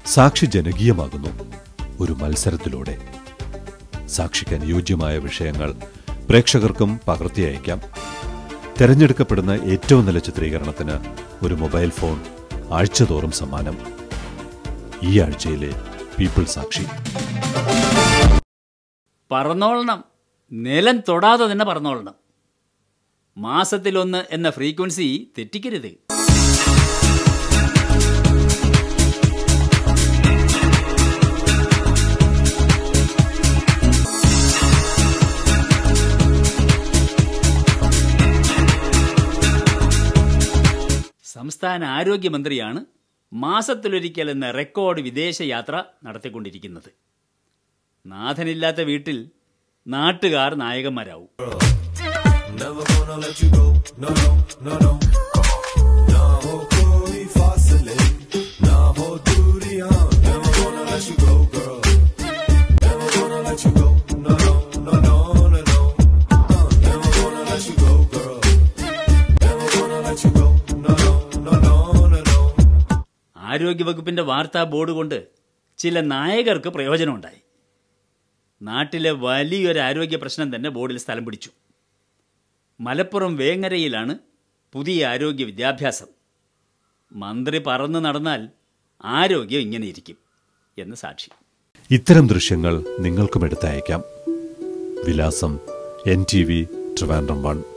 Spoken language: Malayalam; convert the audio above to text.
സാക്ഷി ജനകീയമാകുന്നു ഒരു മത്സരത്തിലൂടെ. സാക്ഷിക്ക് അനുയോജ്യമായ വിഷയങ്ങൾ പ്രേക്ഷകർക്കും പകർത്തി അയക്കാം. തെരഞ്ഞെടുക്കപ്പെടുന്ന ഏറ്റവും നല്ല ചിത്രീകരണത്തിന് ഒരു മൊബൈൽ ഫോൺ ആഴ്ചതോറും സമ്മാനം. ഈ ആഴ്ചയിലെ പീപ്പിൾ സാക്ഷി. പറന്നോളണം, നിലം തൊടാതെ തന്നെ പറന്നോളണം. മാസത്തിലൊന്ന് എന്ന ഫ്രീക്വൻസി തെറ്റിക്കരുത്. സംസ്ഥാന ആരോഗ്യമന്ത്രിയാണ് മാസത്തിലൊരിക്കൽ എന്ന റെക്കോർഡ് വിദേശയാത്ര നടത്തിക്കൊണ്ടിരിക്കുന്നത്. നാഥനില്ലാത്ത വീട്ടിൽ നാട്ടുകാർ നായകന്മാരാവും. ആരോഗ്യവകുപ്പിന്റെ വാർത്താ ബോർഡ് കൊണ്ട് ചില നായകർക്ക് പ്രയോജനമുണ്ടായി. നാട്ടിലെ വലിയൊരു ആരോഗ്യ പ്രശ്നം തന്നെ ബോർഡിൽ സ്ഥലം പിടിച്ചു. മലപ്പുറം വേങ്ങരയിലാണ് പുതിയ ആരോഗ്യ വിദ്യാഭ്യാസം. മന്ത്രി പറന്നു നടന്നാൽ ആരോഗ്യം ഇങ്ങനെയിരിക്കും എന്ന് സാക്ഷി. ഇത്തരം ദൃശ്യങ്ങൾ നിങ്ങൾക്കും എടുത്തയക്കാം. വിലാസം NTV, Trivandrum 1.